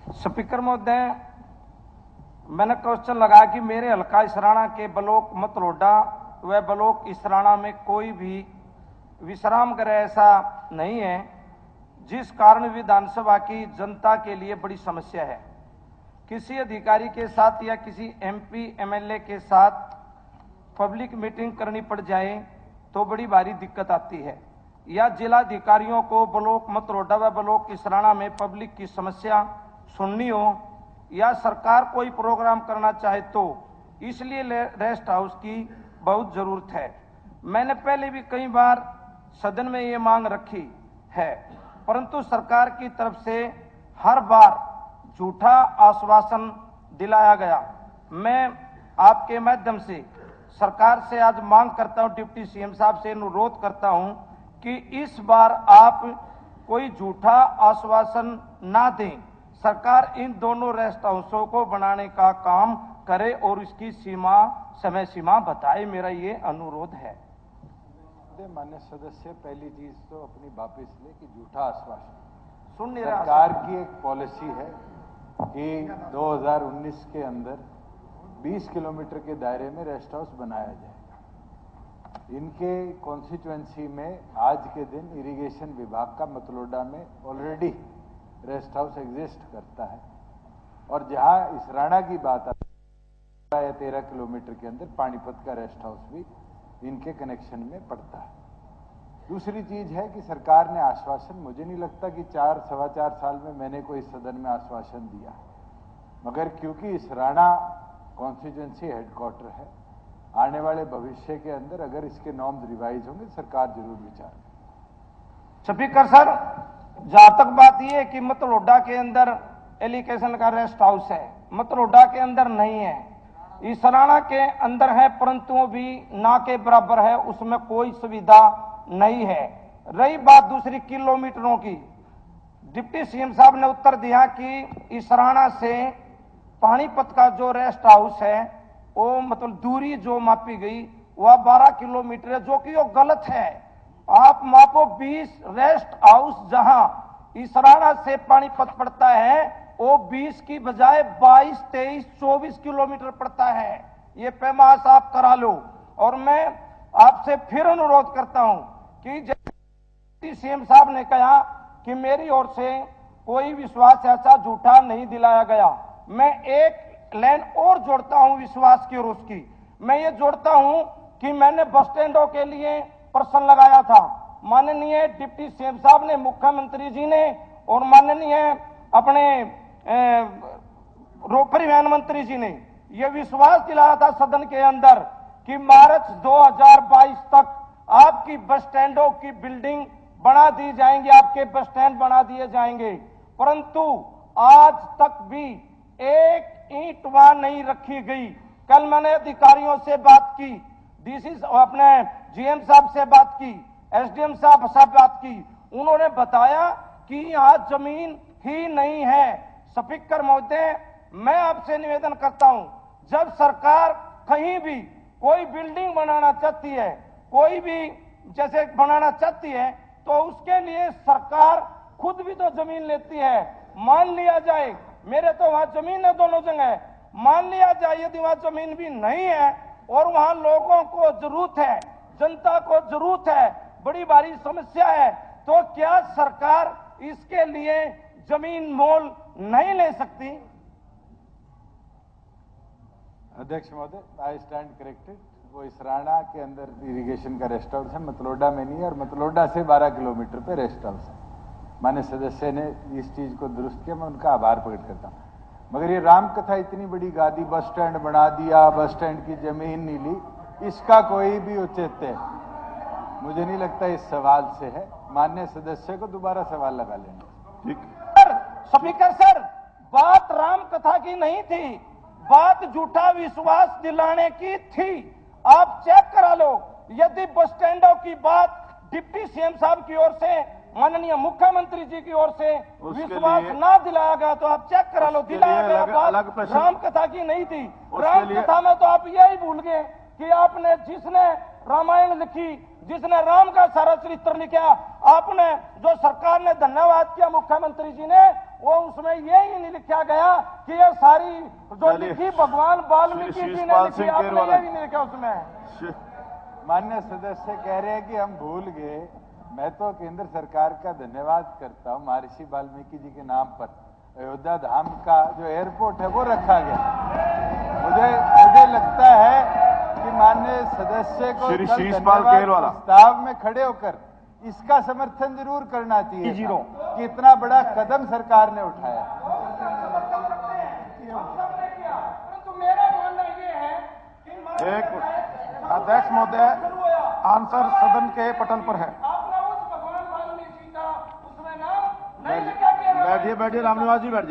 Speaker महोदय, मैंने question लगाया कि मेरे हल्का इसराना के ब्लॉक मतलोडा व ब्लॉक इसराना में कोई भी विश्राम गृह ऐसा नहीं है, जिस कारण विधानसभा की जनता के लिए बड़ी समस्या है। किसी अधिकारी के साथ या किसी एमपी एमएलए के साथ पब्लिक मीटिंग करनी पड़ जाए तो बड़ी भारी दिक्कत आती है, या जिलाधिकारियों को ब्लॉक मतलोडा व ब्लॉक इसराना में पब्लिक की समस्या सुननी हो, या सरकार कोई प्रोग्राम करना चाहे तो इसलिए रेस्ट हाउस की बहुत जरूरत है। मैंने पहले भी कई बार सदन में ये मांग रखी है, परंतु सरकार की तरफ से हर बार झूठा आश्वासन दिलाया गया। मैं आपके माध्यम से सरकार से आज मांग करता हूं, डिप्टी सीएम साहब से अनुरोध करता हूं कि इस बार आप कोई झूठा आश्वासन ना दें। सरकार इन दोनों रेस्ट हाउसों को बनाने का काम करे और इसकी समय सीमा बताए, मेरा ये अनुरोध है। माननीय सदस्य, पहली चीज तो अपनी वापस ले कि झूठा आश्वासन सुन नहीं रहा। सरकार की एक पॉलिसी है कि 2019 के अंदर 20 किलोमीटर के दायरे में रेस्ट हाउस बनाया जाएगा। इनके कॉन्स्टिट्यूएंसी में आज के दिन इरिगेशन विभाग का मतलोडा में ऑलरेडी रेस्ट हाउस एग्जिस्ट करता है, और जहां इसराना की बात आती है 13 किलोमीटर के अंदर पानीपत का रेस्ट हाउस भी इनके कनेक्शन में पड़ता है। दूसरी चीज है कि सरकार ने आश्वासन, मुझे नहीं लगता कि 4-4.25 साल में मैंने कोई सदन में आश्वासन दिया, मगर क्योंकि इसराना कॉन्स्टिट्यूएंसी हेडक्वार्टर है, आने वाले भविष्य के अंदर अगर इसके नॉर्म्स रिवाइज होंगे सरकार जरूर विचार करेगी। स्पीकर सर, जहां तक बात यह है कि मतलोडा के अंदर एलिगेशन का रेस्ट हाउस है, मतलोडा के अंदर नहीं है, इसराना के अंदर है, परंतु वो भी ना के बराबर है, उसमें कोई सुविधा नहीं है। रही बात दूसरी किलोमीटरों की, डिप्टी सीएम साहब ने उत्तर दिया कि इसराना से पानीपत का जो रेस्ट हाउस है वो मतलब दूरी जो मापी गई वह 12 किलोमीटर है, जो कि वो गलत है। आप मापो 20 रेस्ट हाउस जहां इसराना से पानीपत पड़ता है वो 20 की बजाय 22, 23, 24 किलोमीटर पड़ता है। ये पैमास आप करा लो। और मैं आपसे फिर अनुरोध करता हूं कि जैसे सीएम साहब ने कहा कि मेरी ओर से कोई विश्वास ऐसा झूठा नहीं दिलाया गया, मैं एक लाइन और जोड़ता हूं विश्वास की और उसकी। मैं ये जोड़ता हूं कि मैंने बस स्टैंडों के लिए प्रश्न लगाया था। माननीय डिप्टी सीएम साहब ने, मुख्यमंत्री जी ने और माननीय अपने परिवहन मंत्री जी ने यह विश्वास दिलाया था सदन के अंदर कि मार्च 2022 तक आपकी बस स्टैंडों की बिल्डिंग बना दी जाएंगी, आपके बस स्टैंड बना दिए जाएंगे। परंतु आज तक भी एक ईंट वहां नहीं रखी गई। कल मैंने अधिकारियों से बात की, डीसी अपने जीएम साहब से बात की, एसडीएम साहब से बात की, उन्होंने बताया कि यहां जमीन ही नहीं है। स्पीकर महोदय, मैं आपसे निवेदन करता हूं, जब सरकार कहीं भी कोई बिल्डिंग बनाना चाहती है, कोई भी जैसे बनाना चाहती है, तो उसके लिए सरकार खुद भी तो जमीन लेती है। मान लिया जाए मेरे तो वहां जमीन है दोनों जगह, मान लिया जाए यदि वहां जमीन भी नहीं है और वहां लोगों को जरूरत है, जनता को जरूरत है, बड़ी भारी समस्या है, तो क्या सरकार इसके लिए जमीन मोल नहीं ले सकती? अध्यक्ष महोदय, आई स्टैंड करेक्टेड। वो इसराना के अंदर इरिगेशन का रेस्ट हाउस है, मतलोडा में नहीं है, और मतलोडा से 12 किलोमीटर पे रेस्ट हाउस है। माननीय सदस्य ने इस चीज को दुरुस्त किया, मैं उनका आभार प्रकट करता हूं। मगर ये राम कथा इतनी बड़ी गादी, बस स्टैंड बना दिया, बस स्टैंड की जमीन नहीं ली, इसका कोई भी औचित्य मुझे नहीं लगता इस सवाल से है। माननीय सदस्य को दोबारा सवाल लगा लेना। ठीक। स्पीकर सर, बात राम कथा की नहीं थी, बात झूठा विश्वास दिलाने की थी। आप चेक करा लो, यदि बस स्टैंडों की बात डिप्टी सीएम साहब की ओर से, माननीय मुख्यमंत्री जी की ओर से विश्वास ना दिलाया गया तो आप चेक करा लो, दिलाया गया बात राम कथा की नहीं थी। राम कथा में तो आप यही भूल गए कि आपने जिसने रामायण लिखी जिसने राम का सारा चरित्र लिखा। आपने जो सरकार ने धन्यवाद किया मुख्यमंत्री जी ने, वो उसमें ये ही नहीं लिखा गया कि ये सारी जो लिखी भगवान वाल्मीकि जी ने लिखी, आपने ये भी नहीं लिखा उसमें। माननीय सदस्य कह रहे हैं कि हम भूल गए। मैं तो केंद्र सरकार का धन्यवाद करता हूं, महर्षि वाल्मीकि जी के नाम पर अयोध्या धाम का जो एयरपोर्ट है वो रखा गया। मुझे लगता है कि माननीय सदस्य को श्री कल शीशपाल धन्यवाद केलवाला प्रस्ताव में खड़े होकर इसका समर्थन जरूर करना चाहिए कि इतना बड़ा कदम सरकार ने उठाया। एक अध्यक्ष महोदय, आंसर सदन के पटल पर है। बैठिए बैठिए रामनिवास जी बैठिए।